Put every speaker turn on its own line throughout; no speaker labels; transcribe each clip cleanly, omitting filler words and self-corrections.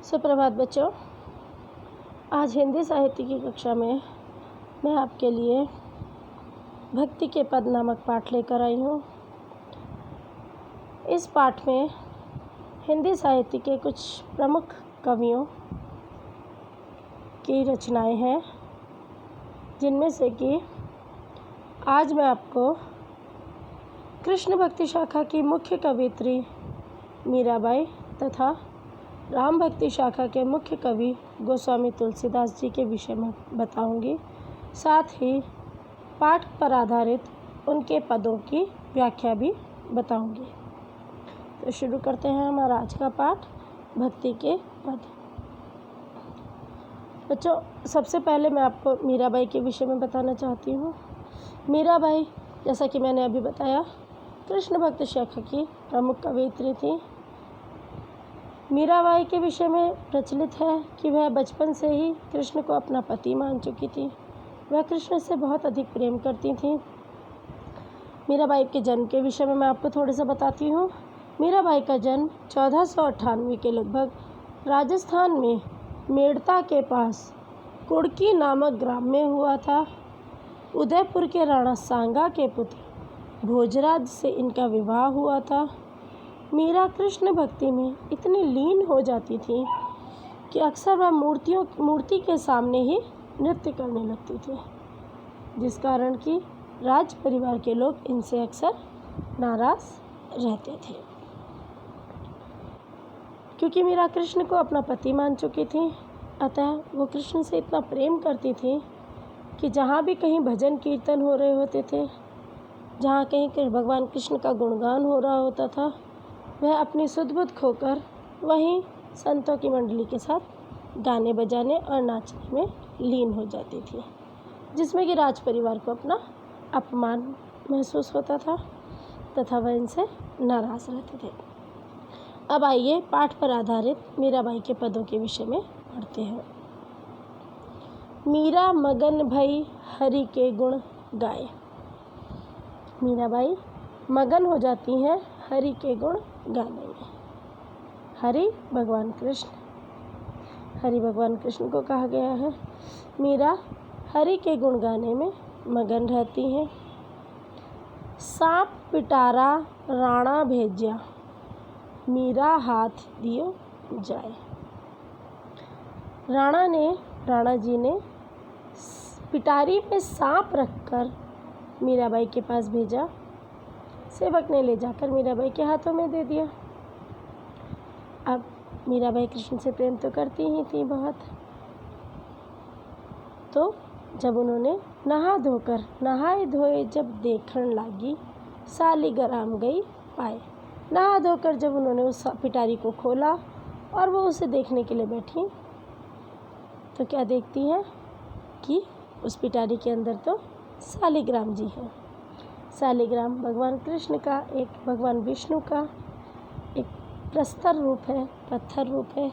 सुप्रभात बच्चों। आज हिंदी साहित्य की कक्षा में मैं आपके लिए भक्ति के पद नामक पाठ लेकर आई हूँ। इस पाठ में हिंदी साहित्य के कुछ प्रमुख कवियों की रचनाएं हैं, जिनमें से कि आज मैं आपको कृष्ण भक्ति शाखा की मुख्य कवयित्री मीराबाई तथा राम भक्ति शाखा के मुख्य कवि गोस्वामी तुलसीदास जी के विषय में बताऊंगी। साथ ही पाठ पर आधारित उनके पदों की व्याख्या भी बताऊंगी। तो शुरू करते हैं हमारा आज का पाठ, भक्ति के पद। बच्चों, सबसे पहले मैं आपको मीराबाई के विषय में बताना चाहती हूँ। मीराबाई, जैसा कि मैंने अभी बताया, कृष्ण भक्ति शाखा की प्रमुख कवयित्री थी। मीराबाई के विषय में प्रचलित है कि वह बचपन से ही कृष्ण को अपना पति मान चुकी थी। वह कृष्ण से बहुत अधिक प्रेम करती थी। मीराबाई के जन्म के विषय में मैं आपको थोड़ा सा बताती हूँ। मीराबाई का जन्म 1498 के लगभग राजस्थान में मेड़ता के पास कुड़की नामक ग्राम में हुआ था। उदयपुर के राणा सांगा के पुत्र भोजराज से इनका विवाह हुआ था। मीरा कृष्ण भक्ति में इतनी लीन हो जाती थी कि अक्सर वह मूर्ति के सामने ही नृत्य करने लगती थी, जिस कारण कि राज परिवार के लोग इनसे अक्सर नाराज रहते थे। क्योंकि मीरा कृष्ण को अपना पति मान चुकी थी, अतः वो कृष्ण से इतना प्रेम करती थी कि जहाँ भी कहीं भजन कीर्तन हो रहे होते थे, जहाँ कहीं भगवान कृष्ण का गुणगान हो रहा होता था, वह अपनी सुध बुध खोकर वहीं संतों की मंडली के साथ गाने बजाने और नाचने में लीन हो जाती थी, जिसमें कि राज परिवार को अपना अपमान महसूस होता था तथा वह इनसे नाराज रहते थे। अब आइए पाठ पर आधारित मीराबाई के पदों के विषय में पढ़ते हैं। मीरा मगन भई हरि के गुण गाए। मीराबाई मगन हो जाती हैं हरि के गुण गाने में। हरि भगवान कृष्ण, हरि भगवान कृष्ण को कहा गया है। मीरा हरि के गुण गाने में मगन रहती हैं। सांप पिटारा राणा भेज्या, मीरा हाथ दियो जाए। राणा जी ने पिटारी में सांप रखकर मीराबाई के पास भेजा। सेवक ने ले जाकर मीराबाई के हाथों में दे दिया। अब मीराबाई कृष्ण से प्रेम तो करती ही थी बहुत, तो जब उन्होंने नहाए धोए जब देखण लागी, सालिग्राम गई पाए। नहा धोकर जब उन्होंने उस पिटारी को खोला और वो उसे देखने के लिए बैठी, तो क्या देखती हैं कि उस पिटारी के अंदर तो सालिग्राम जी हैं। सालिग्राम भगवान कृष्ण का, भगवान विष्णु का एक प्रस्तर रूप है, पत्थर रूप है।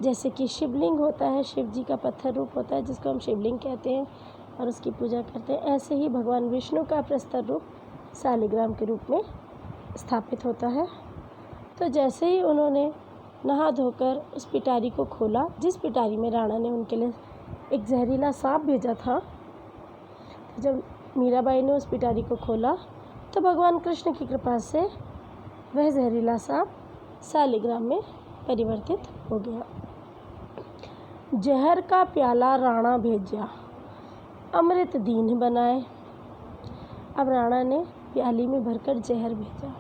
जैसे कि शिवलिंग होता है, शिव जी का पत्थर रूप होता है जिसको हम शिवलिंग कहते हैं और उसकी पूजा करते हैं, ऐसे ही भगवान विष्णु का प्रस्तर रूप सालिग्राम के रूप में स्थापित होता है। तो जैसे ही उन्होंने नहा धोकर उस पिटारी को खोला, जिस पिटारी में राणा ने उनके लिए एक जहरीला सांप भेजा था, तो जब मीराबाई ने उस पिटारी को खोला तो भगवान कृष्ण की कृपा से वह जहरीला सांप सालिग्राम में परिवर्तित हो गया। जहर का प्याला राणा भेजा, अमृत दीन बनाए। अब राणा ने प्याली में भरकर जहर भेजा,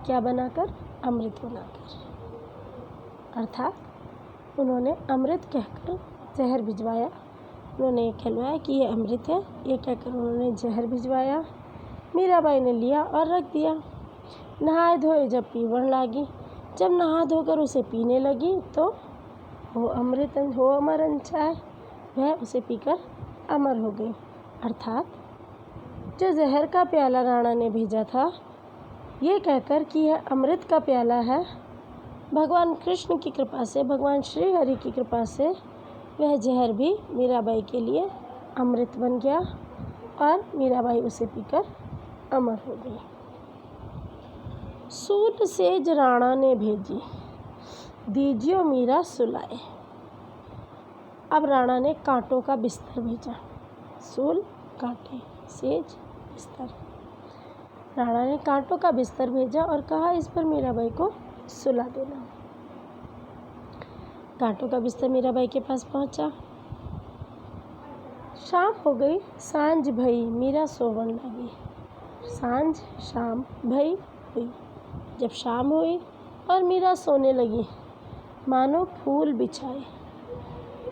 क्या बनाकर? अमृत बनाकर। अर्थात उन्होंने अमृत कहकर जहर भिजवाया। उन्होंने ये कहलवाया कि ये अमृत है, ये कहकर उन्होंने जहर भिजवाया। मीराबाई ने लिया और रख दिया। नहाए धोए जब पीवण लागी, जब नहा धोकर उसे पीने लगी तो वो अमर अंचाए, वह उसे पीकर अमर हो गई। अर्थात जो जहर का प्याला राणा ने भेजा था, ये कहकर कि यह अमृत का प्याला है, भगवान कृष्ण की कृपा से, भगवान श्री हरि की कृपा से वह जहर भी मीराबाई के लिए अमृत बन गया और मीराबाई उसे पीकर अमर हो गई। सूल सेज राणा ने भेजी। दीजियो मीरा सुलाए। अब राणा ने कांटों का बिस्तर भेजा। सूल कांटे, सेज बिस्तर। राणा ने कांटों का बिस्तर भेजा और कहा इस पर मीराबाई को सुला देना। कांटों का बिस्तर मीराबाई के पास पहुंचा। शाम हो गई, सांझ भई, मीरा सोवन लगी। सांझ शाम भई हुई। जब शाम हुई और मीरा सोने लगी, मानो फूल बिछाए,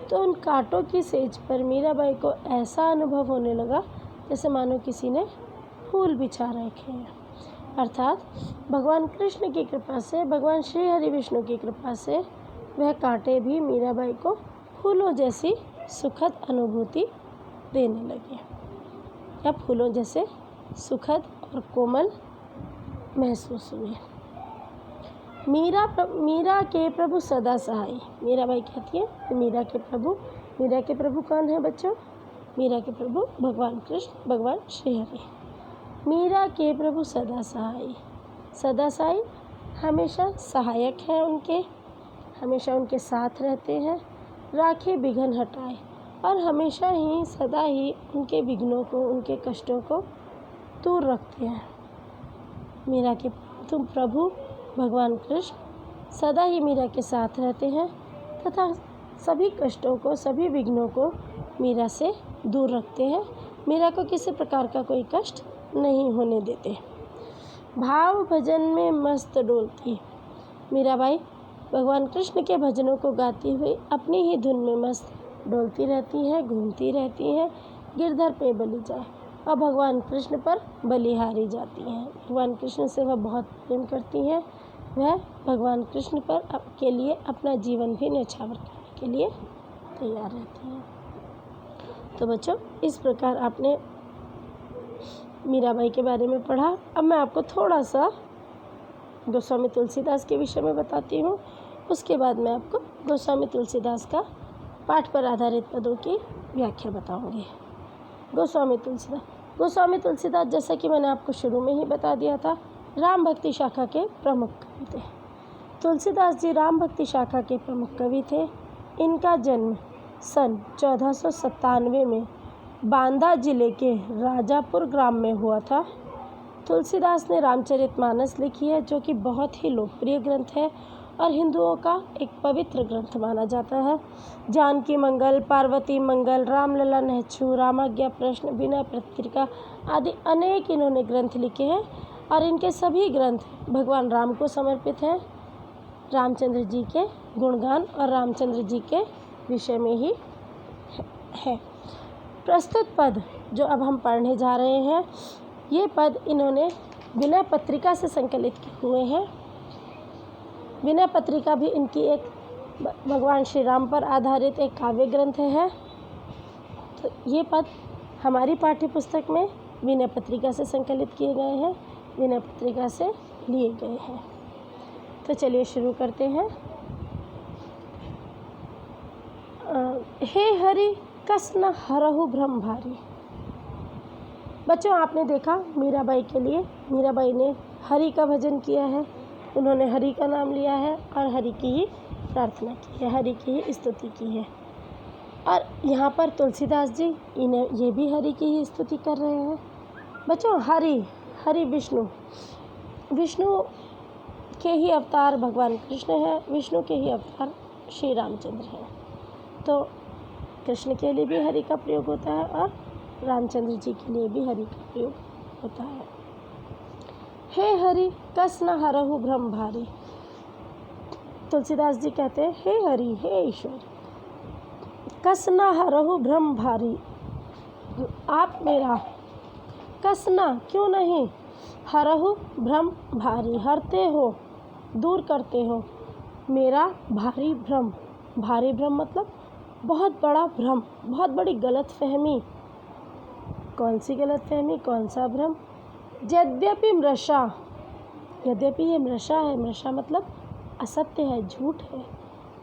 तो उन कांटों की सेज पर मीराबाई को ऐसा अनुभव होने लगा जैसे मानो किसी ने फूल बिछा रखे हैं। अर्थात भगवान कृष्ण की कृपा से, भगवान श्री हरि विष्णु की कृपा से वह कांटे भी मीराबाई को फूलों जैसी सुखद अनुभूति देने लगे, या फूलों जैसे सुखद और कोमल महसूस हुए। मीरा के प्रभु सदा सहाय। मीराबाई कहती है मीरा के प्रभु कौन है बच्चों? मीरा के प्रभु भगवान कृष्ण, भगवान श्री हरि। मीरा के प्रभु सदा सहाय। सदा सहाय हमेशा सहायक हैं उनके, हमेशा उनके साथ रहते हैं, राखे विघ्न हटाए, और हमेशा ही सदा ही उनके विघ्नों को, उनके कष्टों को दूर रखते हैं। मीरा के तुम प्रभु भगवान कृष्ण सदा ही मीरा के साथ रहते हैं तथा सभी कष्टों को, सभी विघ्नों को मीरा से दूर रखते हैं। मीरा को किसी प्रकार का कोई कष्ट नहीं होने देते। भाव भजन में मस्त डोलती। मीराबाई भगवान कृष्ण के भजनों को गाती हुई अपनी ही धुन में मस्त डोलती रहती हैं, घूमती रहती हैं। गिरधर पे बलि जाए और भगवान कृष्ण पर बलिहारी जाती हैं। भगवान कृष्ण से वह बहुत प्रेम करती हैं। वह भगवान कृष्ण पर के लिए अपना जीवन भी न्यौछावर करने के लिए तैयार रहती हैं। तो बच्चों, इस प्रकार आपने मीराबाई के बारे में पढ़ा। अब मैं आपको थोड़ा सा गोस्वामी तुलसीदास के विषय में बताती हूँ। उसके बाद मैं आपको गोस्वामी तुलसीदास का पाठ पर आधारित पदों की व्याख्या बताऊँगी। गोस्वामी तुलसीदास जैसा कि मैंने आपको शुरू में ही बता दिया था, राम भक्ति शाखा के प्रमुख कवि थे। तुलसीदास जी राम भक्ति शाखा के प्रमुख कवि थे। इनका जन्म सन 1497 में बांदा जिले के राजापुर ग्राम में हुआ था। तुलसीदास ने रामचरितमानस लिखी है, जो कि बहुत ही लोकप्रिय ग्रंथ है और हिंदुओं का एक पवित्र ग्रंथ माना जाता है। जानकी मंगल, पार्वती मंगल, रामलला नहछू, रामाज्ञा प्रश्न, विनय पत्रिका आदि अनेक इन्होंने ग्रंथ लिखे हैं और इनके सभी ग्रंथ भगवान राम को समर्पित हैं। रामचंद्र जी के गुणगान और रामचंद्र जी के विषय में ही है। प्रस्तुत पद जो अब हम पढ़ने जा रहे हैं, ये पद इन्होंने विनय पत्रिका से संकलित हुए हैं। विनय पत्रिका भी इनकी एक भगवान श्री राम पर आधारित एक काव्य ग्रंथ है। तो ये पद हमारी पाठ्य पुस्तक में विनय पत्रिका से संकलित किए गए हैं, विनय पत्रिका से लिए गए हैं। तो चलिए शुरू करते हैं। हे हरि कस न हरहु भ्रम भारी। बच्चों, आपने देखा मीराबाई ने हरि का भजन किया है। उन्होंने हरि का नाम लिया है और हरि की ही प्रार्थना की है, हरि की ही स्तुति की है। और यहाँ पर तुलसीदास जी ये भी हरि की ही स्तुति कर रहे हैं। बच्चों, हरि विष्णु के ही अवतार भगवान कृष्ण है, विष्णु के ही अवतार श्री रामचंद्र हैं। तो कृष्ण के लिए भी हरि का प्रयोग होता है और रामचंद्र जी के लिए भी हरि का प्रयोग होता है। हे हरि कस न हरहु भ्रम भारी। तुलसीदास जी कहते हैं, हे हरि, हे ईश्वर, कस न हरहु भ्रम भारी। आप मेरा कस न क्यों नहीं, हरहु भ्रम भारी, हरते हो, दूर करते हो मेरा भारी भ्रम। भारी भ्रम मतलब बहुत बड़ा भ्रम, बहुत बड़ी गलतफहमी। कौन सी गलतफहमी, कौन सा भ्रम? यद्यपि मृषा, यद्यपि ये मृषा है, मृषा मतलब असत्य है, झूठ है।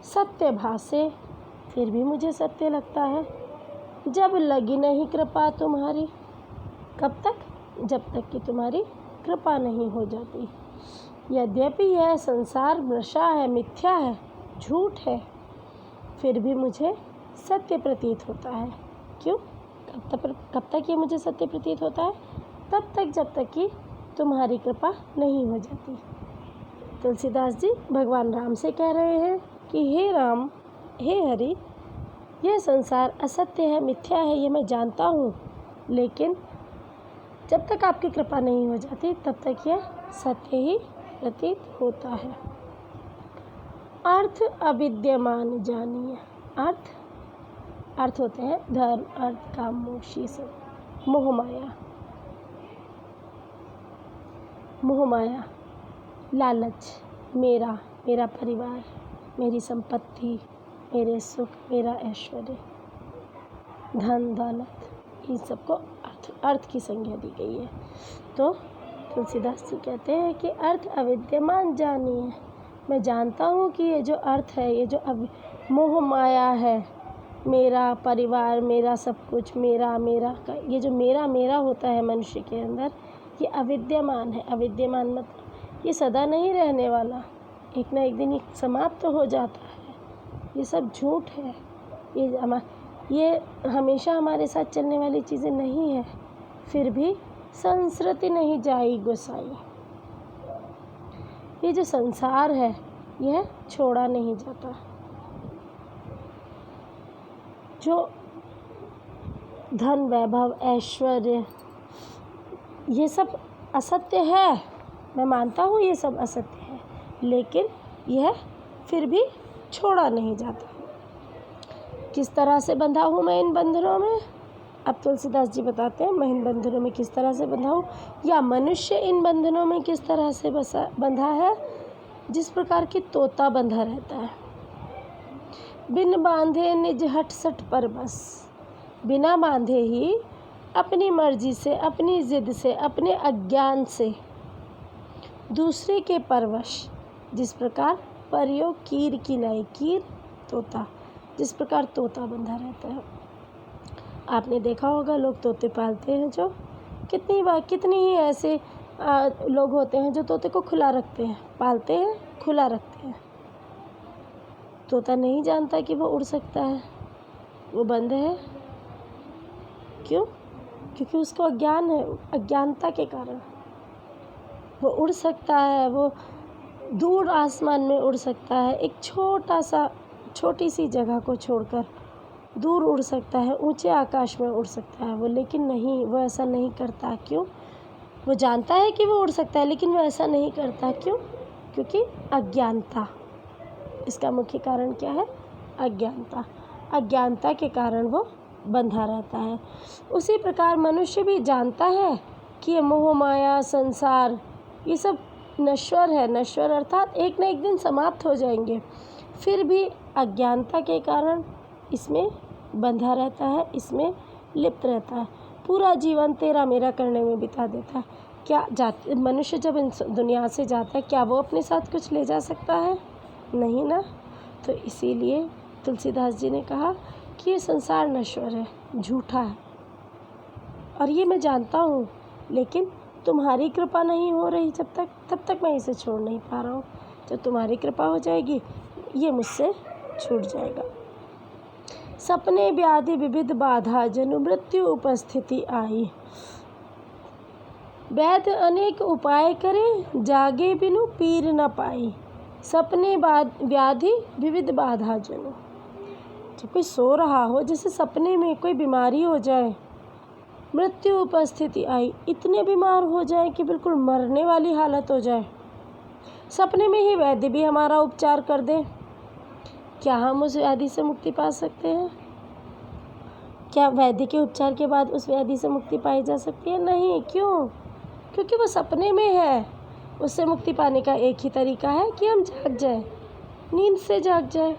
सत्य भासे, फिर भी मुझे सत्य लगता है। जब लगी नहीं कृपा तुम्हारी, कब तक? जब तक कि तुम्हारी कृपा नहीं हो जाती। यद्यपि यह संसार मृषा है, मिथ्या है, झूठ है, फिर भी मुझे सत्य प्रतीत होता है। क्यों? कब तक ये मुझे सत्य प्रतीत होता है? तब तक जब तक कि तुम्हारी कृपा नहीं हो जाती। तुलसीदास जी भगवान राम से कह रहे हैं कि हे राम, हे हरि, यह संसार असत्य है, मिथ्या है, ये मैं जानता हूँ, लेकिन जब तक आपकी कृपा नहीं हो जाती तब तक यह सत्य ही प्रतीत होता है। अर्थ अविद्यमान जानिए। अर्थ होते हैं धर्म, अर्थ, काम, मोक्ष, ये सब। मोह माया, लालच, मेरा परिवार, मेरी संपत्ति, मेरे सुख, मेरा ऐश्वर्य, धन दौलत, इन सबको अर्थ की संज्ञा दी गई है। तो तुलसीदास जी कहते हैं कि अर्थ अविद्यमान जानिए। मैं जानता हूँ कि ये जो अर्थ है, ये जो मोह माया है, मेरा परिवार, मेरा सब कुछ, मेरा का ये जो मेरा होता है मनुष्य के अंदर, ये अविद्यमान है। अविद्यमान मतलब ये सदा नहीं रहने वाला, एक ना एक दिन ये समाप्त तो हो जाता है। ये सब झूठ है, ये हमेशा हमारे साथ चलने वाली चीज़ें नहीं है। फिर भी संस्कृति नहीं जाई गोसाई। ये जो संसार है यह छोड़ा नहीं जाता। जो धन, वैभव, ऐश्वर्य, ये सब असत्य है, मैं मानता हूँ ये सब असत्य है, लेकिन यह फिर भी छोड़ा नहीं जाता। किस तरह से बंधा हूँ मैं इन बंधनों में? अब तुलसीदास जी बताते हैं मैं इन बंधनों में किस तरह से बंधा हूँ, या मनुष्य इन बंधनों में किस तरह से बंधा है। जिस प्रकार की तोता बंधा रहता है, बिन बांधे निज हट सट पर बस। बिना बांधे ही अपनी मर्जी से, अपनी जिद से, अपने अज्ञान से दूसरे के परवश, जिस प्रकार परियो कीर की नाई, कीर तोता, जिस प्रकार तोता बंधा रहता है। आपने देखा होगा लोग तोते पालते हैं, जो कितनी ही ऐसे लोग होते हैं जो तोते को खुला रखते हैं, पालते हैं, खुला रखते हैं। तोता नहीं जानता कि वो उड़ सकता है, वो बंद है। क्यों? क्योंकि उसको अज्ञान है, अज्ञानता के कारण। वो उड़ सकता है, वो दूर आसमान में उड़ सकता है, एक छोटी सी जगह को छोड़कर दूर उड़ सकता है, ऊंचे आकाश में उड़ सकता है वो, लेकिन नहीं, वो ऐसा नहीं करता। क्यों? वो जानता है कि वो उड़ सकता है, लेकिन वो ऐसा नहीं करता। क्यों? क्योंकि अज्ञानता। इसका मुख्य कारण क्या है? अज्ञानता। अज्ञानता के कारण वो बंधा रहता है। उसी प्रकार मनुष्य भी जानता है कि ये मोह माया, संसार, ये सब नश्वर है। नश्वर अर्थात एक न एक दिन समाप्त हो जाएंगे, फिर भी अज्ञानता के कारण इसमें बंधा रहता है, इसमें लिप्त रहता है। पूरा जीवन तेरा मेरा करने में बिता देता है। मनुष्य जब इस दुनिया से जाता है, क्या वो अपने साथ कुछ ले जा सकता है? नहीं ना। तो इसीलिए तुलसीदास जी ने कहा कि ये संसार नश्वर है, झूठा है, और ये मैं जानता हूँ, लेकिन तुम्हारी कृपा नहीं हो रही तब तक मैं इसे छोड़ नहीं पा रहा हूँ। जब तुम्हारी कृपा हो जाएगी ये मुझसे छूट जाएगा। सपने व्याधि विविध बाधा, जनु मृत्यु उपस्थिति आई। वैद्य अनेक उपाय करे, जागे बिनु पीर न पाई। सपने व्याधि विविध बाधा जनु। जब कोई सो रहा हो, जैसे सपने में कोई बीमारी हो जाए, मृत्यु उपस्थिति आई, इतने बीमार हो जाए कि बिल्कुल मरने वाली हालत हो जाए, सपने में ही वैद्य भी हमारा उपचार कर दे, क्या हम उस व्याधि से मुक्ति पा सकते हैं? क्या वैद्य के उपचार के बाद उस व्याधि से मुक्ति पाई जा सकती है? नहीं। क्यों? क्योंकि वो सपने में है। उससे मुक्ति पाने का एक ही तरीका है कि हम जाग जाए, नींद से जाग जाए।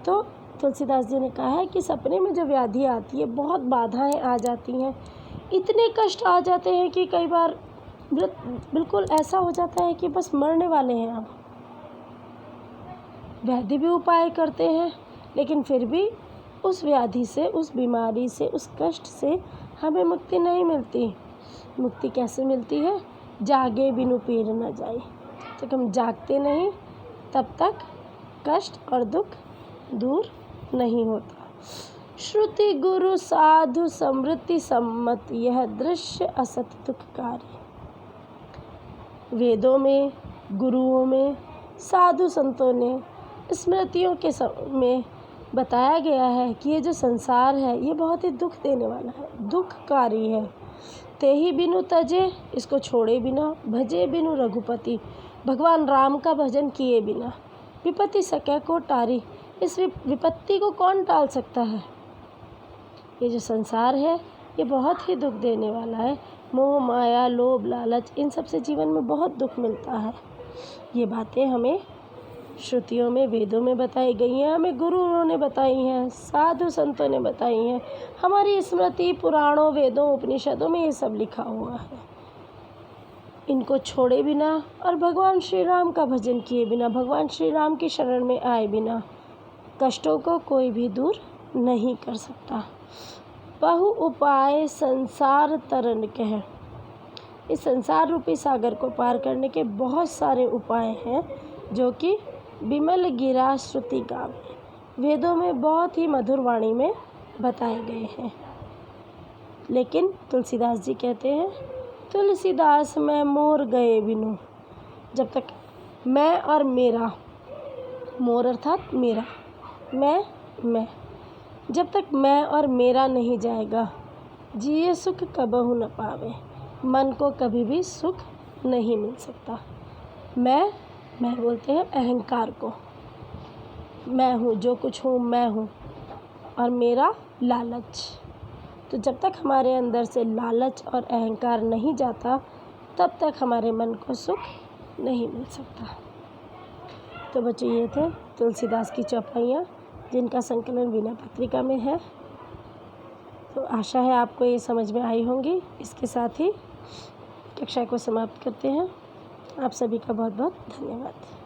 तो तुलसीदास जी ने कहा है कि सपने में जो व्याधि आती है, बहुत बाधाएं आ जाती हैं, इतने कष्ट आ जाते हैं कि कई बार बिल्कुल ऐसा हो जाता है कि बस मरने वाले हैं अब। वैद्य भी उपाय करते हैं, लेकिन फिर भी उस व्याधि से, उस बीमारी से, उस कष्ट से हमें मुक्ति नहीं मिलती। मुक्ति कैसे मिलती है? जागे बिनु पीर न जाए। जब तक हम जागते नहीं तब तक कष्ट और दुख दूर नहीं होता। श्रुति गुरु साधु समृद्धि सम्मत यह दृश्य असत दुखकारी। वेदों में, गुरुओं में, साधु संतों ने, स्मृतियों के में बताया गया है कि ये जो संसार है ये बहुत ही दुख देने वाला है, दुखकारी है। ते ही बिनु तजे, इसको छोड़े बिना, भजे बिनु रघुपति, भगवान राम का भजन किए बिना, विपत्ति सकै को टारी, इस विपत्ति को कौन टाल सकता है। ये जो संसार है ये बहुत ही दुख देने वाला है। मोह माया लोभ लालच इन सब से जीवन में बहुत दुख मिलता है। ये बातें हमें श्रुतियों में, वेदों में बताई गई हैं, हमें गुरुओं ने बताई हैं, साधु संतों ने बताई हैं, हमारी स्मृति पुराणों, वेदों, उपनिषदों में ये सब लिखा हुआ है। इनको छोड़े बिना और भगवान श्री राम का भजन किए बिना, भगवान श्री राम की शरण में आए बिना कष्टों को कोई भी दूर नहीं कर सकता। बहु उपाय संसार तरन कह, इस संसार रूपी सागर को पार करने के बहुत सारे उपाय हैं जो कि विमल गिरा श्रुति गावे, वेदों में बहुत ही मधुर वाणी में बताए गए हैं। लेकिन तुलसीदास जी कहते हैं, तुलसीदास मैं मोर गए बिनु, जब तक मैं और मेरा, मोर अर्थात मेरा, मैं, जब तक मैं और मेरा नहीं जाएगा, जिए सुख कबहु न पावे, मन को कभी भी सुख नहीं मिल सकता। मैं बोलते हैं अहंकार को, मैं हूँ, जो कुछ हूँ मैं हूँ, और मेरा लालच। तो जब तक हमारे अंदर से लालच और अहंकार नहीं जाता तब तक हमारे मन को सुख नहीं मिल सकता। तो बच्चों ये थे तुलसीदास की चौपाइयाँ जिनका संकलन वीणा पत्रिका में है। तो आशा है आपको ये समझ में आई होंगी। इसके साथ ही कक्षा को समाप्त करते हैं। आप सभी का बहुत बहुत धन्यवाद।